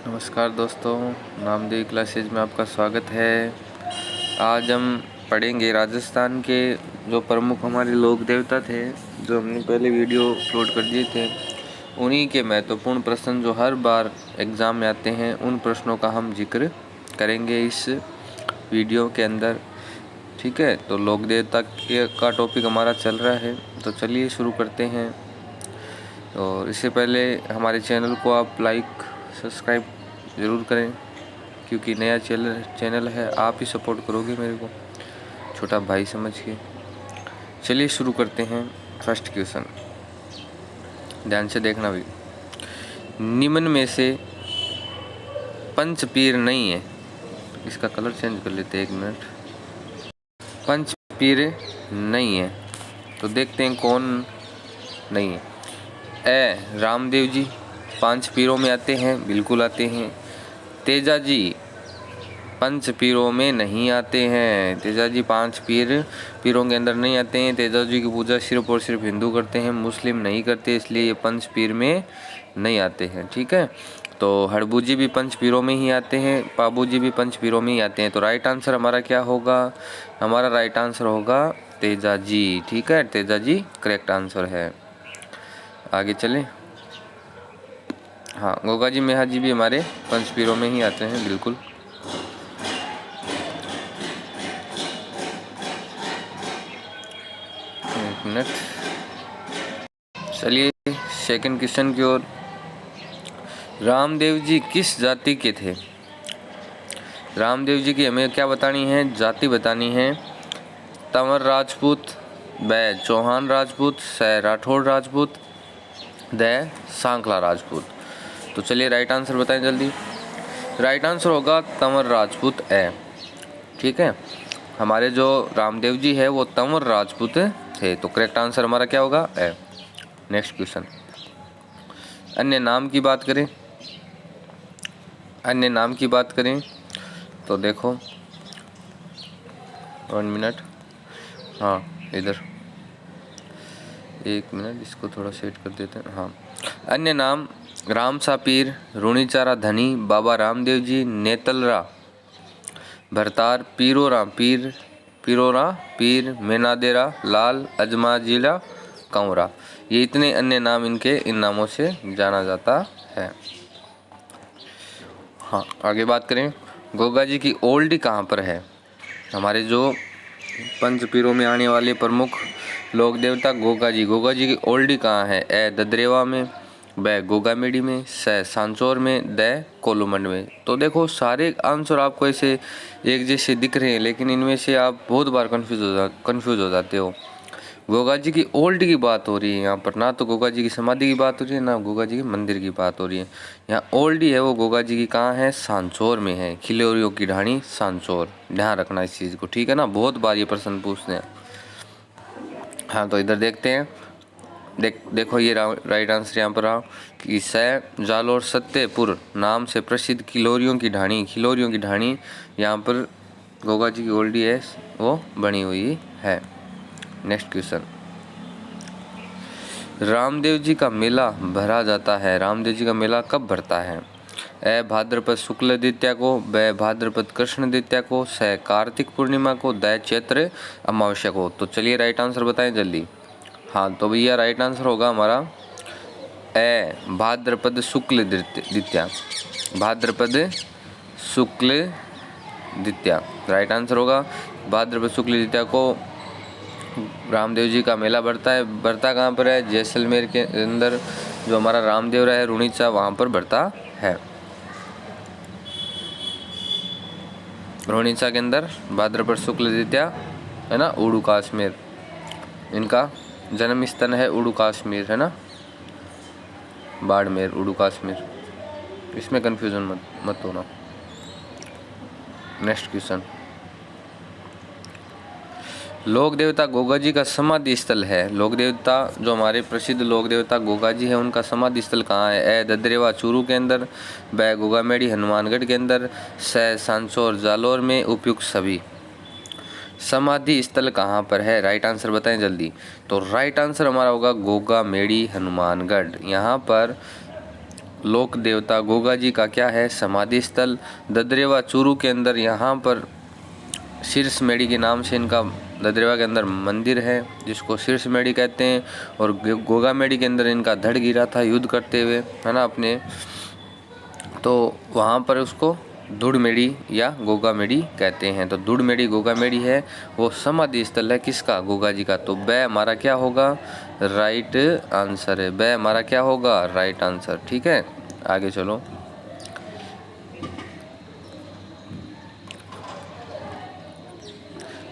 नमस्कार दोस्तों, नामदेव क्लासेज में आपका स्वागत है। आज हम पढ़ेंगे राजस्थान के जो प्रमुख हमारे लोक देवता थे, जो हमने पहले वीडियो अपलोड कर दिए थे, उन्हीं के महत्वपूर्ण प्रश्न जो हर बार एग्ज़ाम में आते हैं, उन प्रश्नों का हम जिक्र करेंगे इस वीडियो के अंदर। ठीक है, तो लोक देवता का टॉपिक हमारा चल रहा है, तो चलिए शुरू करते हैं। और इससे पहले हमारे चैनल को आप लाइक सब्सक्राइब ज़रूर करें, क्योंकि नया चैनल है, आप ही सपोर्ट करोगे मेरे को, छोटा भाई समझ के। चलिए शुरू करते हैं। फर्स्ट क्वेश्चन ध्यान से देखना भी। निम्न में से पंचपीर नहीं है, इसका कलर चेंज कर लेते हैं, 1 मिनट। पंचपीर नहीं है, तो देखते हैं कौन नहीं है। ए रामदेव जी 5 पीरों में आते हैं, बिल्कुल आते हैं। तेजा जी 5 पीरों में नहीं आते हैं, तेजा जी 5 पीरों के अंदर नहीं आते हैं। तेजा जी की पूजा सिर्फ और सिर्फ हिंदू करते हैं, मुस्लिम नहीं करते, इसलिए ये 5 पीर में नहीं आते हैं। ठीक है, तो हड़बू जी भी 5 पीरों में ही आते हैं, पाबू जी भी 5 पीरों में ही आते हैं। तो राइट आंसर हमारा क्या होगा? हमारा राइट आंसर होगा तेजा जी। ठीक है, तेजा जी करेक्ट आंसर है। आगे चलें। हाँ, गोगा जी मेहा जी भी हमारे 5 पीरों में ही आते हैं, बिल्कुल। एक मिनट, चलिए सेकंड क्वेश्चन की ओर। रामदेव जी किस जाति के थे? रामदेव जी की हमें क्या बतानी है? जाति बतानी है। तंवर राजपूत, ब चौहान राजपूत, स राठौड़ राजपूत, द सांकला राजपूत। तो चलिए राइट आंसर बताएं जल्दी। राइट आंसर होगा तंवर राजपूत ए। ठीक है, हमारे जो रामदेव जी है वो तंवर राजपूत थे, तो करेक्ट आंसर हमारा क्या होगा? ए। नेक्स्ट क्वेश्चन, अन्य नाम की बात करें। अन्य नाम की बात करें तो देखो 1 मिनट, हाँ इधर 1 मिनट, इसको थोड़ा सेट कर देते हैं। हाँ, अन्य नाम रामसा पीर, रूणीचारा धनी, बाबा रामदेव जी, नेतलरा भरतार, पीरोरा पीर, मेनादेरा लाल, अजमाजिला कंवरा। ये इतने अन्य नाम इनके इन नामों से जाना जाता है। हाँ, आगे बात करें। गोगा जी की ओल्डी कहाँ पर है? हमारे जो 5 पीरों में आने वाले प्रमुख लोक देवता गोगा जी की ओल्डी कहाँ है? ए ददरेवा में, ब गोगामेडी में, स सांचौर में, द कोलुमंड में। तो देखो सारे आंसर आपको ऐसे एक जैसे दिख रहे हैं, लेकिन इनमें से आप बहुत बार कंफ्यूज हो जाते हो। गोगा जी की ओल्ड की बात हो रही है यहाँ पर, ना तो गोगा जी की समाधि की बात हो रही है, ना गोगा जी के मंदिर की बात हो रही है। यहाँ ओल्ड ही है वो गोगा जी की, कहाँ है? सांचौर में है, खिलोरियों की ढाणी सांचौर। ध्यान रखना इस चीज़ को, ठीक है ना, बहुत बार ये प्रश्न पूछते हैं। हाँ, तो इधर देखते हैं। देखो ये राइट आंसर यहाँ पर रहा कि स जालोर सत्यपुर नाम से प्रसिद्ध खिलोरियों की ढाणी यहाँ पर गोगा जी की ओल्डी है वो बनी हुई है। नेक्स्ट क्वेश्चन, रामदेव जी का मेला भरा जाता है। रामदेव जी का मेला कब भरता है? ए भाद्रपद शुक्ल द्वितीया को, ब भाद्रपद कृष्ण द्वितीया को, स कार्तिक पूर्णिमा को, द चैत्र अमावस्या को। तो चलिए राइट आंसर बताएं जल्दी। हाँ, तो भैया राइट आंसर होगा हमारा ए भाद्रपद शुक्ल द्वितीया। भाद्रपद शुक्ल द्वितीया राइट आंसर होगा। भाद्रपद शुक्ल द्वितीया को रामदेव जी का मेला बढ़ता है। बढ़ता कहाँ पर है? जैसलमेर के अंदर जो हमारा रामदेव है रूणीचा, वहाँ पर बढ़ता है। रूणीचा के अंदर भाद्रपद शुक्ल द्वितीया है ना, उड़ू कश्मीर इनका जन्म स्थल है, उड़ू कश्मीर है ना, बाड़मेर उड़ू कश्मीर, इसमें कन्फ्यूजन मत होना। नेक्स्ट क्वेश्चन, लोक देवता गोगा जी का समाधि स्थल है। लोक देवता जो हमारे प्रसिद्ध लोक देवता गोगा जी है, उनका समाधि स्थल कहाँ है? ए ददरेवा चूरू के अंदर, ब गोगामेड़ी हनुमानगढ़ के अंदर, स सांचौर जालोर में, उपयुक्त सभी। समाधि स्थल कहाँ पर है? राइट आंसर बताएं जल्दी। तो राइट आंसर हमारा होगा गोगामेड़ी हनुमानगढ़। यहाँ पर लोक देवता गोगा जी का क्या है? समाधि स्थल। ददरेवा चूरू के अंदर यहाँ पर शीर्ष मेड़ी के नाम से इनका ददरेवा के अंदर मंदिर है जिसको शीर्ष मेड़ी कहते हैं। और गोगा मेड़ी के अंदर इनका धड़ गिरा था युद्ध करते हुए, है ना अपने, तो वहाँ पर उसको धुड़ मेड़ी या गोगा मेड़ी कहते हैं। तो धुड़ मेड़ी गोगा मेड़ी है, वो समाधि स्थल है किसका? गोगा जी का। तो ब हमारा क्या होगा? राइट आंसर है। ब हमारा क्या होगा? Right answer. ठीक है, आगे चलो।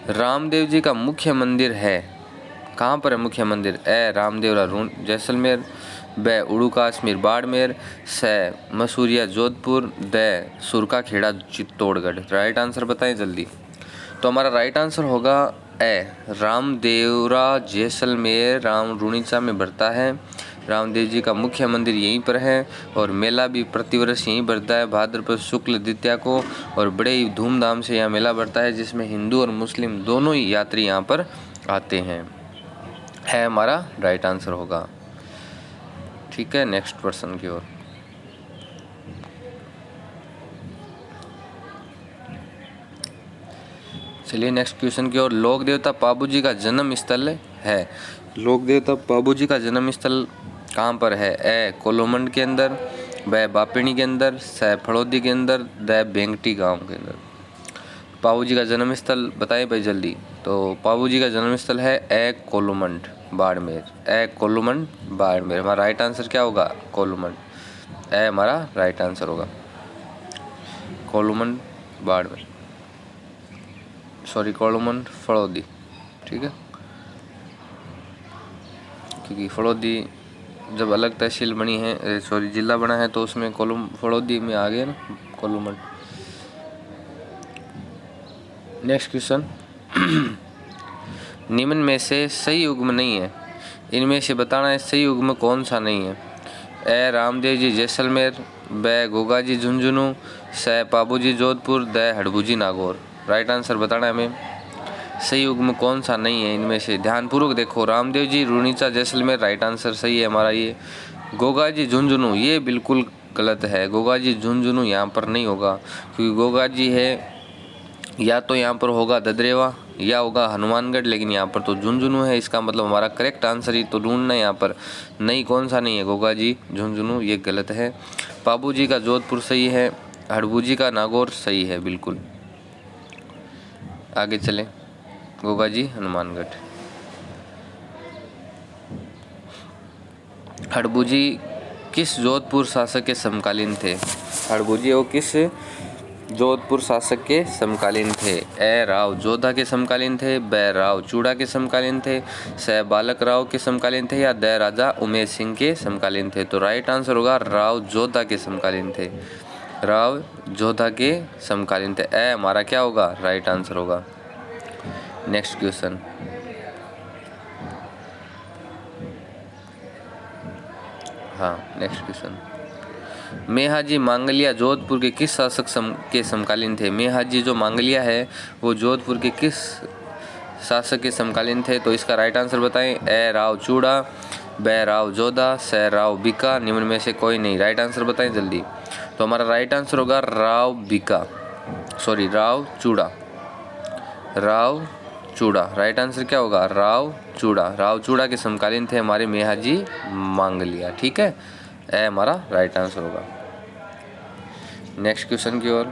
रामदेव जी का मुख्य मंदिर है, कहाँ पर है मुख्य मंदिर? ए रामदेवरा जैसलमेर, ब उड़ू कश्मीर बाड़मेर, स मसूरिया जोधपुर, द सुरका खेड़ा चित्तौड़गढ़। राइट आंसर बताएं जल्दी। तो हमारा राइट आंसर होगा ए रामदेवरा जैसलमेर राम रुणीचा में बढ़ता है। रामदेव जी का मुख्य मंदिर यहीं पर है और मेला भी प्रतिवर्ष यहीं बढ़ता है भाद्रपद शुक्ल द्वितीया को, और बड़े ही धूमधाम से यहाँ मेला बढ़ता है जिसमें हिंदू और मुस्लिम दोनों ही यात्री यहाँ पर आते हैं। है हमारा राइट आंसर होगा। ठीक है, नेक्स्ट क्वेश्चन की ओर। चलिए नेक्स्ट क्वेश्चन की ओर। लोक देवता पाबू जी का जन्म स्थल है। लोक देवता पाबू जी का जन्म स्थल कहाँ पर है? ए कोलोमंड के अंदर, ब बापिणी के अंदर, स फड़ौदी के अंदर, द बेंगटी गांव के अंदर। पाबू जी का जन्म स्थल बताइए भाई जल्दी। तो पाबू जी का जन्म स्थल है ए कोलोमंड बाड़मेर। ए कोलोमंड बाड़मेर। हमारा राइट आंसर क्या होगा? कोलोमंड। ए हमारा राइट आंसर होगा कोलोमंड बाड़मेर, सॉरी कोलोमंड फड़ौदी। ठीक है, क्योंकि फड़ौदी जब अलग तहसील बनी है, सॉरी जिला बना है, तो उसमें फड़ौदी में आ गया ना कोलोमंड। Next question. निम्न में से सही युग्म नहीं है, इनमें से बताना है सही युग्म कौन सा नहीं है। ए रामदेव जी जैसलमेर, ब गोगा जी झुंझुनू, स पाबू जी जोधपुर, द हड़बू जी नागौर। राइट आंसर बताना है हमें सही युग्म कौन सा नहीं है इनमें से। ध्यानपूर्वक देखो, रामदेव जी रुणीचा जैसलमेर राइट आंसर सही है हमारा ये। गोगा जी झुंझुनू ये बिल्कुल गलत है, गोगा जी झुंझुनू यहाँ पर नहीं होगा, क्योंकि गोगा जी है या तो यहाँ पर होगा ददरेवा या होगा हनुमानगढ़, लेकिन यहाँ पर तो झुंझुनू है। इसका मतलब हमारा करेक्ट आंसर ही तो ढूंढना है यहाँ पर, नहीं कौन सा नहीं है, गोगा जी झुंझुनू ये गलत है। पाबू जी का जोधपुर सही है, हड़बू जी का नागौर सही है बिल्कुल। आगे चलें, गोगा जी हनुमानगढ़। हड़बू जी किस जोधपुर शासक के समकालीन थे? हड़बू जी वो किस जोधपुर शासक के समकालीन थे? ए राव जोधा के समकालीन थे, ब राव चूड़ा के समकालीन थे, स बालक राव के समकालीन थे, या द राजा उमेश सिंह के समकालीन थे। तो राइट आंसर होगा राव जोधा के समकालीन थे, राव जोधा के समकालीन थे। ए हमारा क्या होगा? राइट आंसर होगा। Next question. हाँ नेक्स्ट क्वेश्चन। मेहाजी मांगलिया जोधपुर के किस शासक के समकालीन थे? मेहाजी जो मांगलिया है वो जोधपुर के किस शासक के समकालीन थे? तो इसका राइट आंसर बताएं। ए राव चूड़ा, ब राव जोधा, स राव बीका, निम्न में से कोई नहीं। राइट आंसर बताएं जल्दी। तो हमारा राइट आंसर होगा राव बीका, सॉरी राव चूड़ा, राव चूड़ा। राइट आंसर क्या होगा? राव चूड़ा। राव चूड़ा के समकालीन थे हमारे मेहाजी मांगलिया। ठीक है, ए हमारा राइट आंसर होगा। नेक्स्ट क्वेश्चन की ओर।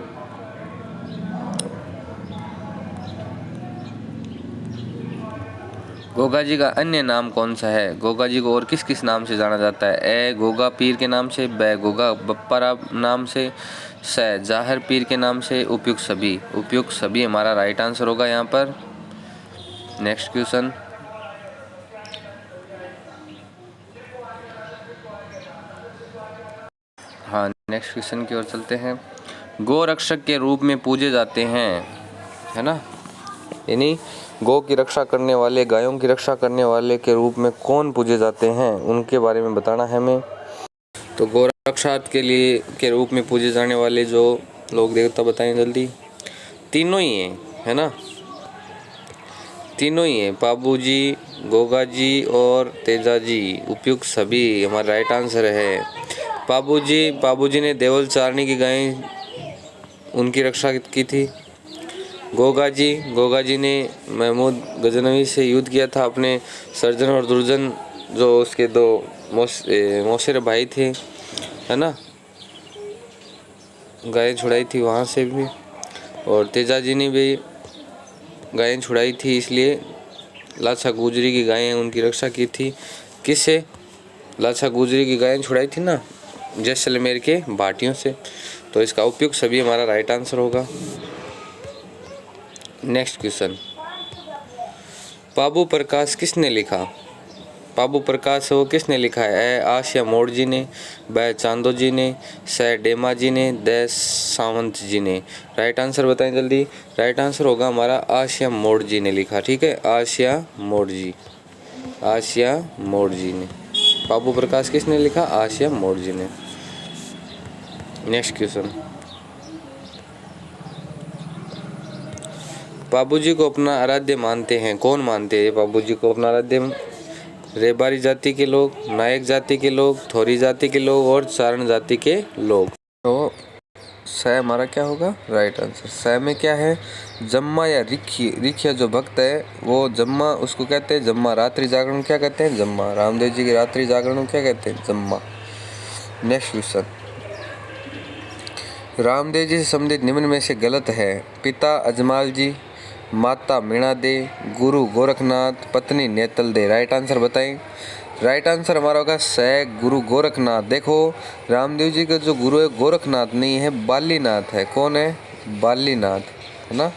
गोगा जी का अन्य नाम कौन सा है? गोगा जी को और किस किस नाम से जाना जाता है? ए गोगा पीर के नाम से, ब गोगा बप्पारा नाम से, स जाहिर पीर के नाम से, उपयुक्त सभी। उपयुक्त सभी हमारा राइट आंसर होगा यहाँ पर। Next question. हाँ नेक्स्ट क्वेश्चन की ओर चलते हैं। गो रक्षक के रूप में पूजे जाते हैं, है ना, यानी गौ की रक्षा करने वाले, गायों की रक्षा करने वाले के रूप में कौन पूजे जाते हैं उनके बारे में बताना है हमें। तो गौ रक्षा के लिए के रूप में पूजे जाने वाले जो लोक देवता बताएं जल्दी। तीनों ही हैं, है ना, तीनों ही हैं, पाबू जी, गोगा जी और तेजा जी। उपयुक्त सभी हमारा राइट आंसर है। बाबूजी ने देवल चारनी की गायें उनकी रक्षा की थी। गोगा जी ने महमूद गजनवी से युद्ध किया था। अपने सर्जन और दुर्जन जो उसके दो मौसेर भाई थे, है ना, गायें छुड़ाई थी वहाँ से भी। और तेजाजी ने भी गायें छुड़ाई थी, इसलिए लाछा गुजरी की गायें उनकी रक्षा की थी। किससे? लाछा गुजरी की गायें छुड़ाई थी ना, जैसलमेर के भाटियों से। तो इसका उपयुक्त सभी हमारा राइट आंसर होगा। नेक्स्ट क्वेश्चन, पाबू प्रकाश किसने लिखा? पाबू प्रकाश वो किसने लिखा है? ए आशिया मोड़ जी ने, ब चांदो जी ने, स डेमा जी ने, द सावंत जी ने। राइट आंसर बताएं जल्दी। राइट आंसर होगा हमारा आशिया मोड़ जी ने लिखा। ठीक है, आशिया मोड़ जी ने। पाबू प्रकाश किसने लिखा? आशिया मोड़ जी ने। नेक्स्ट क्वेश्चन, बाबूजी को अपना आराध्य मानते हैं। कौन मानते हैं बाबूजी को अपना आराध्य? रेबारी जाति के लोग, नायक जाति के लोग, थोरी जाति के लोग और चारण जाति के लोग। तो स हमारा क्या होगा? Right answer. स में क्या है? जम्मा या रिखिया जो भक्त है वो जम्मा उसको कहते हैं जम्मा। रात्रि जागरण क्या कहते हैं? जम्मा। रामदेव जी के रात्रि जागरण क्या कहते हैं? जम्मा। नेक्स्ट क्वेश्चन, रामदेव जी से संबंधित निम्न में से गलत है। पिता अजमाल जी, माता मीणा दे, गुरु गोरखनाथ, पत्नी नेतल दे। राइट आंसर बताएं। राइट आंसर हमारा होगा स गुरु गोरखनाथ। देखो रामदेव जी का जो गुरु है गोरखनाथ नहीं है, बालीनाथ है। कौन है? बालीनाथ, है ना।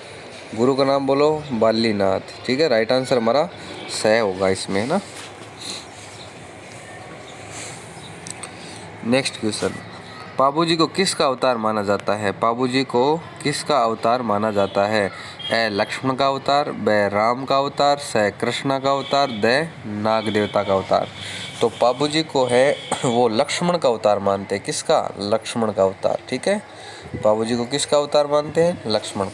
गुरु का नाम बोलो, बालीनाथ। ठीक है, राइट आंसर हमारा स होगा इसमें, है ना। नेक्स्ट क्वेश्चन, पाबूजी को किसका अवतार माना जाता है? पाबूजी को किसका अवतार माना जाता है? ए लक्ष्मण का अवतार, ब राम का अवतार, स कृष्ण का अवतार, द नाग देवता का अवतार। तो पाबूजी को है वो लक्ष्मण का अवतार मानते हैं। किसका? लक्ष्मण का अवतार। ठीक है, पाबूजी को किसका अवतार मानते हैं? लक्ष्मण।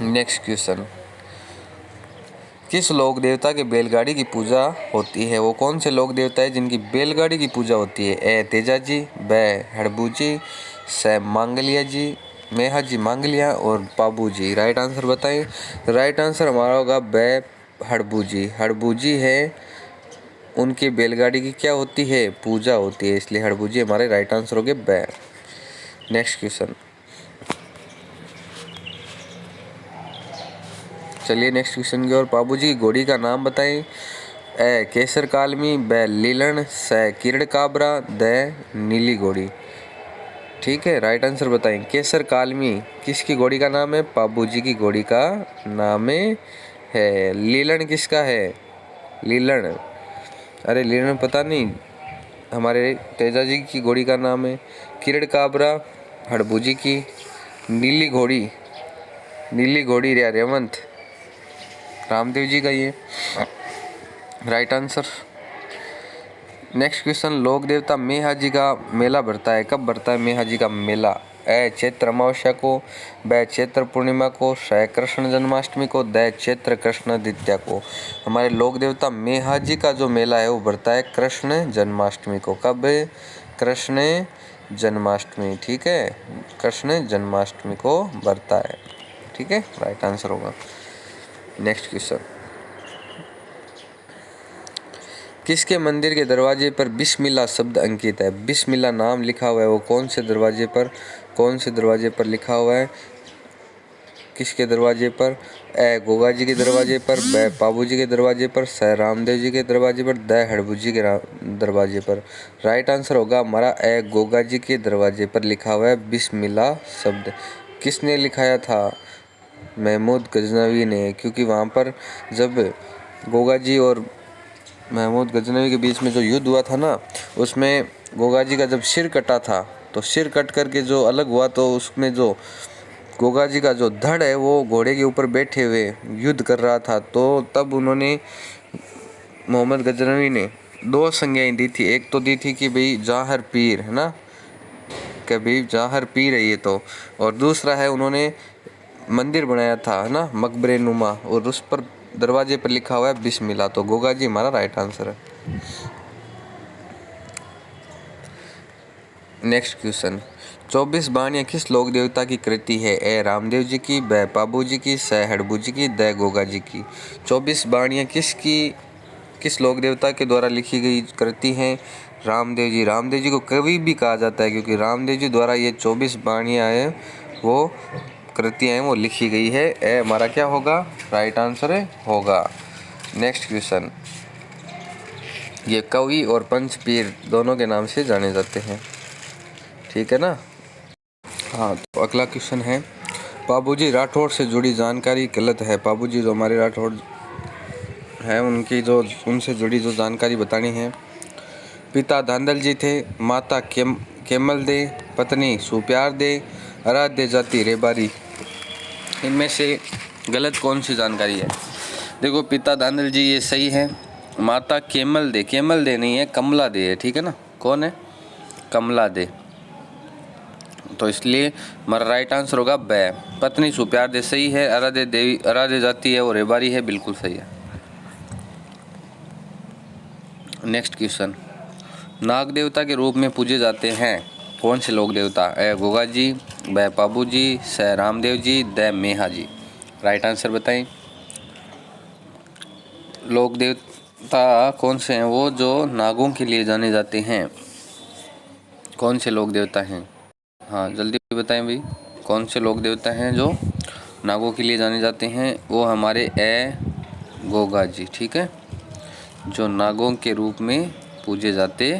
नेक्स्ट क्वेश्चन, किस लोक देवता के बैलगाड़ी की पूजा होती है? वो कौन से लोक देवता है जिनकी बैलगाड़ी की पूजा होती है? ए तेजा जी, ब हड़बू जी, स मांगलिया जी, मेहा जी मांगलिया और पाबू जी। राइट आंसर बताएं। राइट आंसर हमारा होगा ब हड़बू जी। हड़बू जी है उनकी बैलगाड़ी की क्या होती है? पूजा होती है, इसलिए हड़बू जी हमारे राइट आंसर हो गए ब। नेक्स्ट क्वेश्चन, चलिए नेक्स्ट क्वेश्चन की ओर। बाबूजी की घोड़ी का नाम बताएं। ए केसर कालमी, ब लीलन, स किरण काबरा, द नीली घोड़ी। ठीक है, राइट आंसर बताएं। केसर कालमी किसकी घोड़ी का नाम है? बाबूजी की घोड़ी का नाम है। लीलन किसका है? लीलन, अरे लीलन पता नहीं, हमारे तेजा जी की घोड़ी का नाम है। किरण काबरा हड़बूजी की। नीली घोड़ी रेवंत रामदेव जी का ये राइट आंसर। नेक्स्ट क्वेश्चन, लोक देवता मेहा जी का मेला भरता है। कब भरता है मेहा जी का मेला? ए चैत्र अमावस्या को, ब चैत्र पूर्णिमा को, श कृष्ण जन्माष्टमी को, द चैत्र कृष्ण द्वितीया को। हमारे लोक देवता मेहा जी का जो मेला है वो भरता है कृष्ण जन्माष्टमी को। कब? कृष्ण जन्माष्टमी। ठीक है, कृष्ण जन्माष्टमी को भरता है। ठीक है, राइट आंसर होगा। नेक्स्ट क्वेश्चन, किसके मंदिर के दरवाजे पर बिस्मिल्लाह शब्द अंकित है? बिस्मिल्लाह नाम लिखा हुआ है, वो कौन से दरवाजे पर लिखा हुआ है? किसके दरवाजे पर? ए गोगा जी के दरवाजे पर, ब पाबू जी के दरवाजे पर, स रामदेव जी के दरवाजे पर, द हड़बू जी के दरवाजे पर। राइट आंसर होगा हमारा ए गोगा जी के दरवाजे पर लिखा हुआ है बिस्मिल्लाह शब्द। किसने लिखाया था? महमूद गजनवी ने, क्योंकि वहाँ पर जब गोगा जी और महमूद गजनवी के बीच में जो युद्ध हुआ था ना, उसमें गोगा जी का जब सिर कटा था तो सिर कट करके जो अलग हुआ, तो उसमें जो गोगा जी का जो धड़ है वो घोड़े के ऊपर बैठे हुए युद्ध कर रहा था। तो तब उन्होंने मोहम्मद गजनवी ने दो संज्ञाएं दी थी। एक तो दी थी कि भाई जाहर पीर, है ना, कि भाई जाहर पीर है ये तो, और दूसरा है उन्होंने मंदिर बनाया था, है ना, मकबरे नुमा, और उस पर दरवाजे पर लिखा हुआ है बिस्मिल्लाह। तो गोगा जी हमारा राइट आंसर है। नेक्स्ट क्वेश्चन, 24 बाणियाँ किस लोक देवता की कृति है? ए रामदेव जी की, ब पाबू जी की, स हड़बू जी की, द गोगा जी की। 24 बाणियाँ किस लोक देवता के द्वारा लिखी गई कृति हैं? रामदेव जी। रामदेव जी को कवि भी कहा जाता है क्योंकि रामदेव जी द्वारा ये 24 बाणियाँ हैं वो कृतियाँ हैं वो लिखी गई है। ए हमारा क्या होगा? राइट आंसर होगा। नेक्स्ट क्वेश्चन, ये कवि और पंचपीर दोनों के नाम से जाने जाते हैं, ठीक है ना। हाँ, तो अगला क्वेश्चन है, बाबूजी राठौड़ से जुड़ी जानकारी गलत है। बाबूजी जो हमारे राठौड़ है उनसे जुड़ी जो जानकारी बतानी है। पिता धांधल जी थे, माता केमल दे, पत्नी सुप्यार दे, आराध्य जाति रेबारी। इनमें से गलत कौन सी जानकारी है? देखो, पिता धांधल जी ये सही है, माता केमल दे नहीं है, कमला दे है, ठीक है ना। कौन है? कमला दे। तो इसलिए हमारा राइट आंसर होगा ब। पत्नी सुप्यार दे सही है, आराध्य जाति है वो रेबारी है, बिल्कुल सही है। नेक्स्ट क्वेश्चन, नाग देवता के रूप में पूजे जाते हैं कौन से लोक देवता? ए गोगा जी, ब पाबू जी, स रामदेव जी, द मेहा जी। राइट आंसर बताएं। लोक देवता कौन से हैं वो जो नागों के लिए जाने जाते हैं? कौन से लोक देवता हैं? हाँ जल्दी बताएं भाई, कौन से लोक देवता हैं जो नागों के लिए जाने जाते हैं? वो हमारे ए गोगा जी, ठीक है, जो नागों के रूप में पूजे जाते